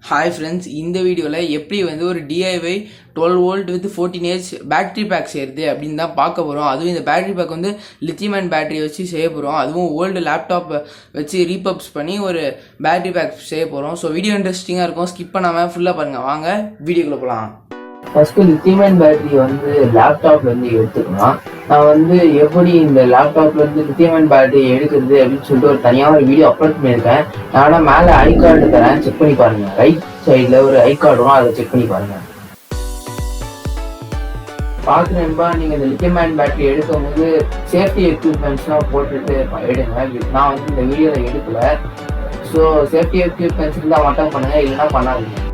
Hi friends, இந்த வீடியோல எப்படி வந்து ஒரு DIY 12 volt with 14H battery pack செய்யறது அப்படின்னு தான் பார்க்க போறோம். அதுவும் இந்த பேட்டரி பேக் வந்து லித்தியம் அயன் பேட்டரி வச்சு செய்ய போறோம். அதுவும் ஓல்டு லேப்டாப் வச்சு ரீபப்ஸ் பண்ணி ஒரு பேட்டரி பேக் செய்ய போறோம். ஸோ வீடியோ இன்ட்ரெஸ்டிங்காக இருக்கும், ஸ்கிப் பண்ணாம ஃபுல்லாக பாருங்க. வாங்க வீடியோக்குள்ள போகலாம். ஃபர்ஸ்ட் லித்தியம் அயன் பேட்டரி வந்து லேப்டாப்ல இருந்து எடுத்துக்கலாம். நான் வந்து எப்படி இந்த லேப்டாப்ல இருந்து லித்தியம் அயன் பேட்டரி எடுக்கிறது அப்படின்னு சொல்லிட்டு ஒரு தனியாக ஒரு வீடியோ அப்லோட் பண்ணியிருக்கேன். நான் மேலே ஐ கார்டு தரேன், செக் பண்ணி பாருங்க. ரைட் சைடில் ஒரு ஐ கார்டு வரும், அதை செக் பண்ணி பாருங்க. பார்க்குறேன்பா, நீங்கள் இந்த லித்தியம் அயன் பேட்டரி எடுக்கும் போது சேஃப்டி எக்யூப்மெண்ட்ஸ்லாம் போட்டுட்டு எடுங்க. நான் வந்து இந்த வீடியோவில் எடுக்கல. ஸோ சேஃப்டி எக்யூப்மெண்ட்ஸ் இருந்தால் மட்டும் பண்ணுங்க, இல்லைன்னா பண்ணாதீங்க.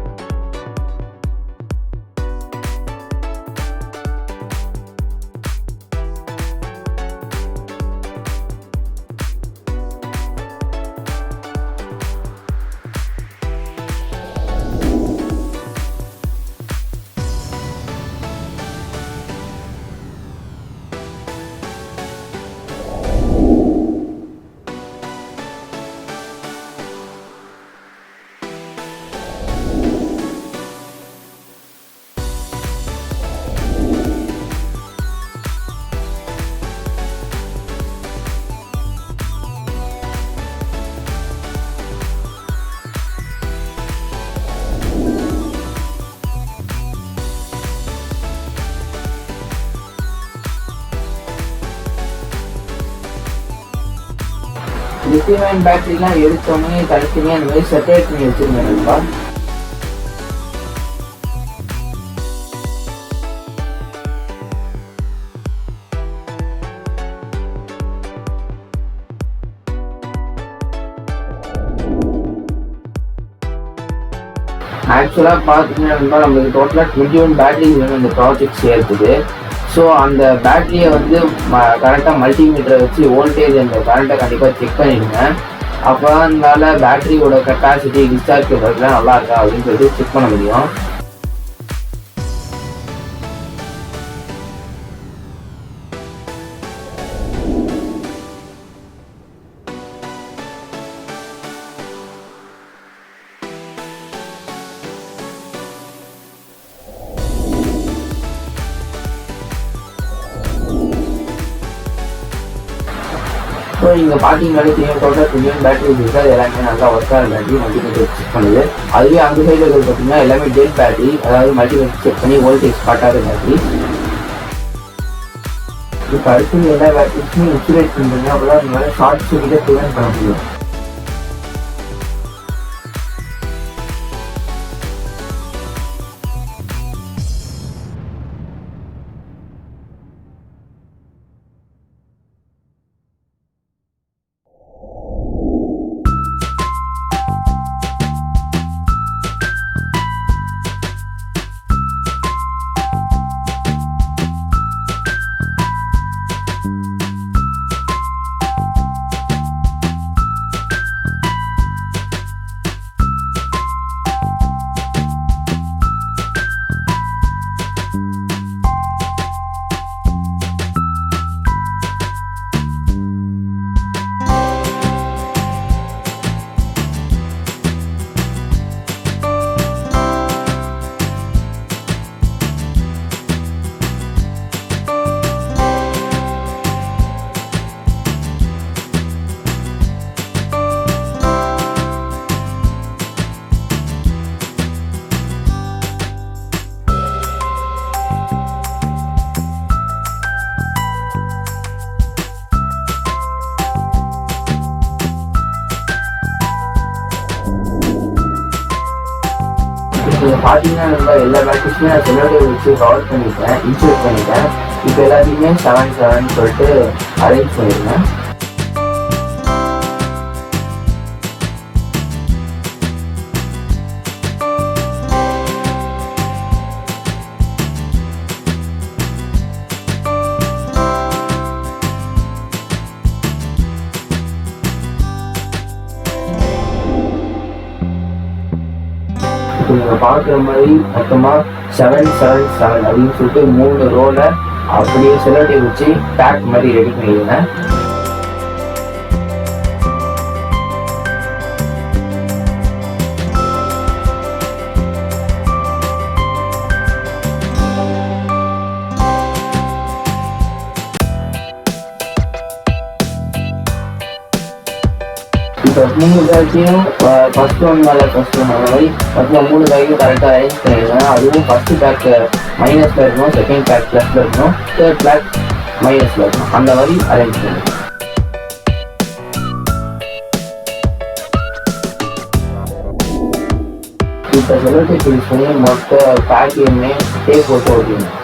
லித்தியம் அயன் பேட்டரிலாம் எடுத்தோடனே தனித்தனியாக அந்த மாதிரி செப்பரேட் பண்ணி வச்சுருந்தேன்ப்பா. ஆக்சுவலாக பார்த்தீங்கன்னா நம்மளுக்கு டோட்டலாக 21 பேட்டரிஸ் வேணும் இந்த ப்ராஜெக்ட் செய்யறதுக்கு. ஸோ அந்த பேட்டரியை வந்து கரெக்டாக மல்டிமீட்டரை வச்சு வோல்டேஜ் அந்த கரண்ட்டை கண்டிப்பாக செக் பண்ணிடுங்க. அப்போ தான் இருந்தால பேட்டரியோட கெப்பாசிட்டி டிஸ்சார்ஜ் பண்ணுறதுலாம் நல்லா இருக்கா அப்படின்னு சொல்லிட்டு செக் பண்ண முடியும். ஸோ நீங்கள் பார்த்தீங்கன்னாலே தெரியும், டோட்டல் 21 பேட்டரி இருக்குது. அது எல்லாமே நல்லா ஒர்க் ஆகிற பேட்டரி மல்டிமீட்டர் செக் பண்ணுது. அதுவே அந்த சைடில் இருக்கிறது பார்த்தீங்கன்னா எல்லாமே டெட் பேட்டரி, அதாவது மல்டிமீட்டர் செக் பண்ணி வோல்டேஜ் காட்டாத பேட்டரி. இப்போ அடுத்து எல்லா பேட்டரிஸுமே இன்சுலேட் பண்ணுறீங்க, அப்போ தான் உங்களால் ஷார்ட் சர்க்யூட்டை ப்ரிவென்ட் பண்ண முடியும். பார்த்தீங்கன்னா நம்ம எல்லா பேட்டரிஸுமே நான் செல்லோடைய வச்சு கவர் பண்ணிட்டேன், இன்சூரேட் பண்ணிட்டேன். இப்போ எல்லாத்தையுமே 7 சொல்லிட்டு அரேஞ்ச் பண்ணியிருந்தேன். நீங்கள் பார்க்குற மாதிரி மொத்தமாக 777 அப்படின்னு சொல்லிட்டு 3 ரோல அப்படியே செல்லோட்டை வச்சு பேக் மாதிரி ரெடி பண்ணிடுங்க. 3 பேக்கையும் ஃபர்ஸ்ட் ஒன் மேலே ஃபர்ஸ்ட் ஒன் அந்த மாதிரி மொத்தம் 3 பேக்கையும் கரெக்டாக அரேஞ்ச் பண்ணிடுவேன். அதுவும் ஃபர்ஸ்ட் பேக் மைனஸில் இருக்கணும், செகண்ட் பேக் ப்ளஸில் இருக்கணும், தேர்ட் பேக் மைனஸில் இருக்கணும், அந்த மாதிரி அரேஞ்ச் பண்ணுவேன். இப்போ செலக்ட் யூஸ் பண்ணி மொத்த பேக்கையுமே டேப் போட்டு ஓட்டிடணும்.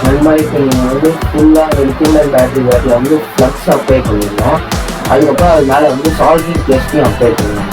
அந்த மாதிரி இப்போ நீங்கள் வந்து ஃபுல்லாக லித்தியம் பேட்டரி பேக்கில் வந்து ஃப்ளக்ஸ் அப்ளை பண்ணிடணும். அதுக்கப்புறம் அது மேலே வந்து சால்விங் டெஸ்ட்டையும் அப்ளை பண்ணணும்.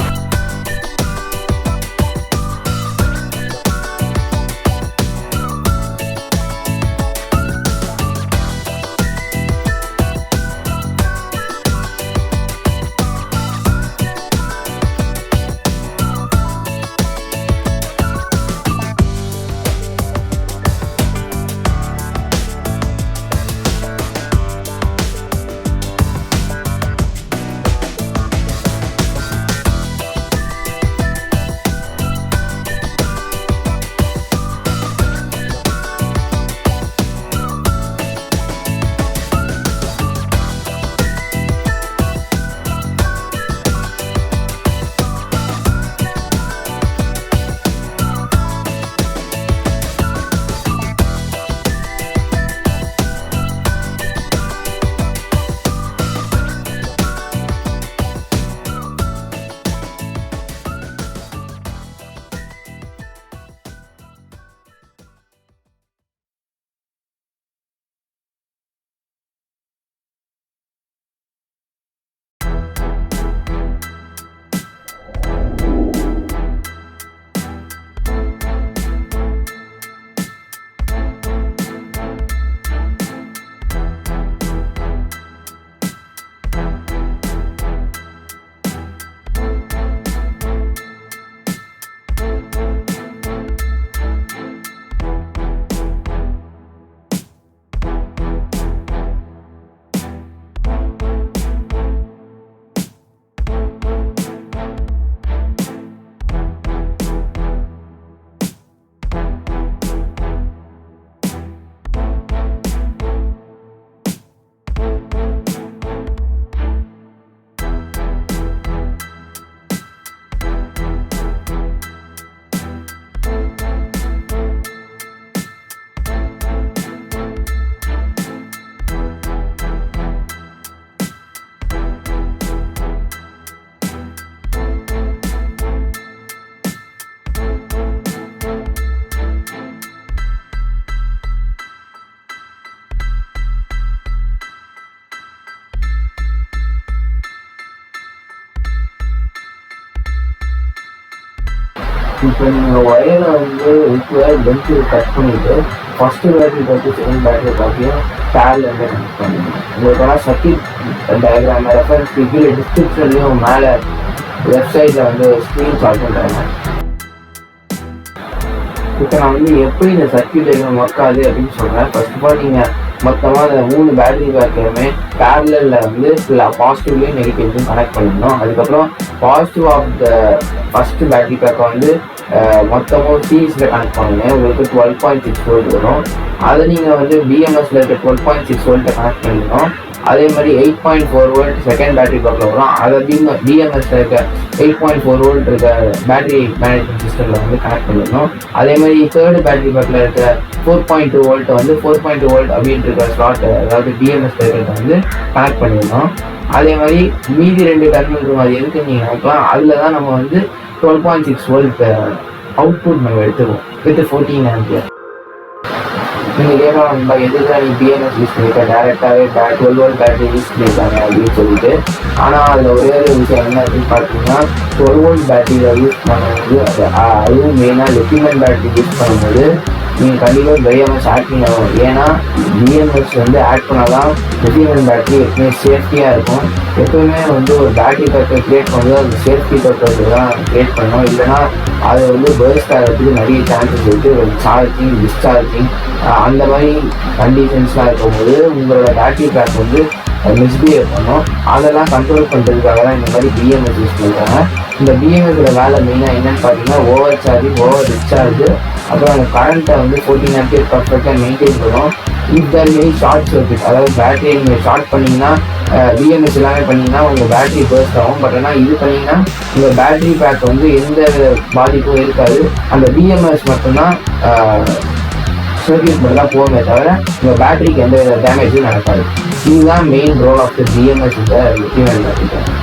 இப்போ நீங்கள் ஒயரை வந்து லென்த்து கட் பண்ணிவிட்டு ஃபஸ்ட்டு பேட்டரி பார்த்து செகண்ட் பேட்டரி பார்த்தியும் பேரில் வந்து கனெக்ட் பண்ணுங்க. உங்களுக்கான சர்க்யூட் டயக்ராம் ரெஃபரன்ஸ் கீழே டிஸ்கிரிப்ஷன்லேயும் மேலே வெப்சைட்டில் வந்து ஸ்க்ரீன்ஷாட் பண்ணுறாங்க. இப்போ நான் வந்து எப்படி இந்த சர்க்யூட் டயக்ராம் ஒர்க் ஆகுது அப்படின்னு சொல்கிறேன். ஃபர்ஸ்ட் ஆஃப் ஆல் நீங்கள் மொத்தமாக அந்த 3 பேட்டரி பேக்கையுமே பேரலில் வந்து பாசிட்டிவ்லையும் நெகட்டிவ்லையும் கனெக்ட் பண்ணிடணும். அதுக்கப்புறம் positive of the first battery பேக்கை வந்து மொத்தமும் சீரீஸில் கனெக்ட் பண்ணுங்க. உங்களுக்கு 12.6 வோல்ட் வரும். அதை நீங்கள் வந்து பிஎம்எஸ்ல இருக்க 12.6 வோல்ட்டை கனெக்ட் பண்ணிடணும். அதே மாதிரி 8.4 வோல்ட் செகண்ட் பேட்டரி பேக்கில் வரும். அதை பிஎம்எஸ்ல இருக்க 8.4 வோல்ட் இருக்க பேட்டரி மேனேஜ்மெண்ட் சிஸ்டமில் வந்து கனெக்ட் பண்ணிடணும். அதே மாதிரி தேர்டு பேட்டரி பேக்கில் இருக்க 4.2 வோல்ட்டை வந்து 4.2 வோல்ட் அப்படின்ட்டு இருக்க ஸ்லாட், அதாவது பிஎம்எஸ்ல இருக்கிறத வந்து கனெக்ட் பண்ணிடணும். அதே மாதிரி மீதி 2 டெர்மினல் இருக்கும். அது எதுக்கு நீங்கள் நினைக்கலாம், அதில் தான் நம்ம வந்து 12.6 வோல்ட் அவுட்புட் நம்ம எடுத்துருவோம் வித் 14 ஆம்பியர். நீங்கள் கேட்கலாம் நண்பா எதுக்கு நீ பிஎம்எஸ் யூஸ் பண்ணிக்க டேரெக்டாகவே 12 வோல்ட் பேட்டரி யூஸ் பண்ணியிருக்காங்க அப்படின்னு சொல்லிட்டு. ஆனால் அதில் ஒரே ஒரு விஷயம் என்ன அப்படின்னு பார்த்தீங்கன்னா 12 வோல்ட் பேட்டரியில் யூஸ் பண்ணும்போது அதுவும் மெயினாக லித்தியம் பேட்டரி யூஸ் பண்ணும்போது நீங்கள் கண்டிப்பாக பிஎம்எஸ் ஆட் பண்ணணும். ஏன்னா பிஎம்எஸ் ஆட் பண்ணால் தான் லித்தியம் பேட்டரி எப்பவுமே சேஃப்டியாக இருக்கும். எப்பவுமே ஒரு பேட்டரி பேக்கை க்ரியேட் பண்ணுறது அது சேஃப்டி பர்பஸ் தான் க்ரியேட் பண்ணணும். இல்லைனா அது பர்ஸ்ட் ஆகிறதுக்கு நிறைய சான்சஸ் இருக்குது. சார்ஜிங் டிஸ்சார்ஜிங் அந்த மாதிரி கண்டிஷன்ஸ்லாம் இருக்கும்போது உங்களோட பேட்டரி பேக் மிஸ்பிஹேவ் பண்ணும். அதெல்லாம் கண்ட்ரோல் பண்ணுறதுக்காக தான் இந்த மாதிரி பிஎம்எஸ் யூஸ் பண்ணுறாங்க. இந்த பிஎம்எஸோட வேலை மெயினாக என்னென்னு பார்த்தீங்கன்னா ஓவர் சார்ஜிங், ஓவர் டிஸ்சார்ஜ், அப்புறம் அந்த கரண்ட்டை 14 ஆம்பியர் பர்ஃபெக்டாக மெயின்டைன் பண்ணும். If there main short circuit, அதாவது பேட்டரியை நீங்கள் ஷார்ட் பண்ணிங்கன்னா பிஎம்எஸ் எல்லாமே பண்ணிங்கன்னா உங்கள் பேட்டரி பர்ஸ்ட் ஆகும். பட் ஆனால் இது பண்ணிங்கன்னா உங்கள் பேட்டரி பேக் எந்த பாதிப்பும் இருக்காது. அந்த பிஎம்எஸ் மட்டும்தான் சர்க்யூட் மட்டும் தான் போகுமே தவிர உங்கள் பேட்டரிக்கு எந்த டேமேஜும் நடக்காது. இதுதான் main role of the BMS இந்த லித்தியம் பேட்டரி பேக்.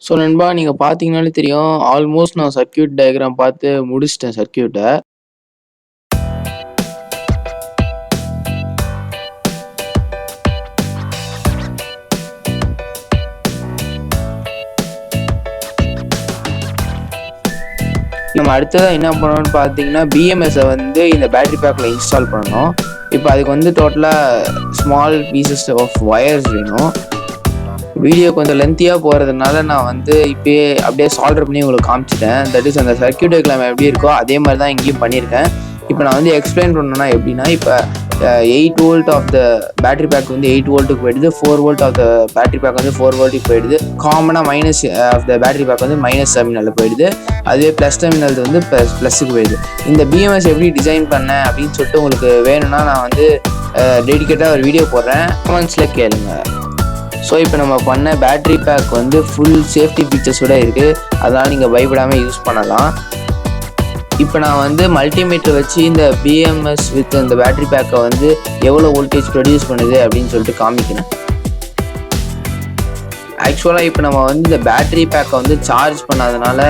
ஸோ நண்பா நீங்கள் பார்த்தீங்கனாலே தெரியும், ஆல்மோஸ்ட் நான் சர்க்யூட் டயக்ராம் பார்த்து முடிச்சிட்டேன் சர்க்யூட்டை. நம்ம அடுத்ததாக என்ன பண்ணணும்னு பார்த்தீங்கன்னா பிஎம்எஸை இந்த பேட்டரி பேக்கில் இன்ஸ்டால் பண்ணணும். இப்போ அதுக்கு டோட்டலாக ஸ்மால் பீசஸ் ஆஃப் ஒயர்ஸ் வேணும். வீடியோ கொஞ்சம் லென்த்தியாக போகிறதுனால நான் இப்போயே அப்படியே சால்டர் பண்ணி உங்களுக்கு காமிச்சிட்டேன். தட் இஸ் அந்த சர்க்யூட் டயக்ராம் எப்படி இருக்கோ அதே மாதிரி தான் இங்கேயும் பண்ணியிருக்கேன். இப்போ நான் எக்ஸ்பிளைன் பண்ணணும்னா எப்படின்னா, இப்போ 8 volt of the battery pack 8 வோல்ட்டுக்கு போயிடுது, 4 volt of the battery pack 4 வோல்ட்டுக்கு போயிடுது. காமனாக minus of the battery pack minus டெர்மினலில் போயிடுது. அதுவே ப்ளஸ் டெர்மினல் ப்ளஸுக்கு போயிடுது. இந்த பிஎம்எஸ் எப்படி டிசைன் பண்ணேன் அப்படின்னு சொல்லிட்டு உங்களுக்கு வேணும்னா நான் டெடிக்கேட்டாக ஒரு வீடியோ போடுறேன், கமெண்ட்ஸில் கேளுங்க. ஸோ இப்போ நம்ம பண்ண பேட்டரி பேக் ஃபுல் சேஃப்டி ஃபீச்சர்ஸோடு இருக்குது. அதனால் நீங்கள் பயப்படாமல் யூஸ் பண்ணலாம். இப்போ நான் மல்டிமீட்டர் வச்சு இந்த பிஎம்எஸ் வித் இந்த பேட்டரி பேக்கை எவ்வளோ வோல்டேஜ் ப்ரொடியூஸ் பண்ணுது அப்படின்னு சொல்லிட்டு காமிக்கிறேன். ஆக்சுவலாக இப்போ நம்ம இந்த பேட்டரி பேக்கை சார்ஜ் பண்ணாதனால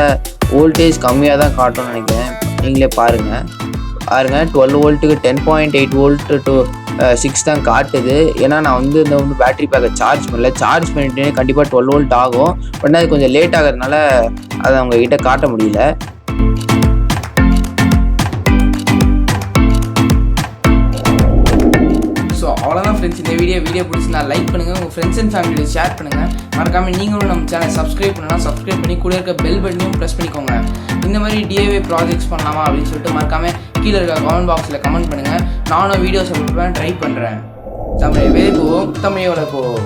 வோல்டேஜ் கம்மியாக தான் காட்டும்னு நினைக்கிறேன். நீங்களே பாருங்கள் 12 வோல்ட்டுக்கு 10.8 வோல்ட்டு டு 6 தான் காட்டுது. ஏன்னா நான் இந்த பேட்டரி பேக்கை சார்ஜ் பண்ணல. சார்ஜ் பண்ணிட்டே கண்டிப்பாக 12 வோல்ட் ஆகும். பட் அது கொஞ்சம் லேட் ஆகிறதுனால அதை அவங்ககிட்ட காட்ட முடியல. ஸோ அவ்வளோதான் ஃப்ரெண்ட்ஸ், இந்த வீடியோ பிடிச்சினா லைக் பண்ணுங்கள், உங்கள் ஃப்ரெண்ட்ஸ் அண்ட் ஃபேமிலியோட ஷேர் பண்ணுங்கள். மறக்காமல் நீங்களும் நம்ம சேனல் சப்ஸ்கிரைப் பண்ணி கூட இருக்க பெல் பட்டனையும் ப்ரெஸ் பண்ணிக்கோங்க. இந்த மாதிரி டிஐவை ப்ராஜெக்ட்ஸ் பண்ணலாமா அப்படின்னு சொல்லிட்டு மறக்காமல் கீழே இருக்க கமெண்ட் பாக்ஸில் கமெண்ட் பண்ணுங்கள். நானும் வீடியோஸ் ட்ரை பண்ணுறேன். தமிழை வேலைக்கு தமிழை வளர்ப்போம்.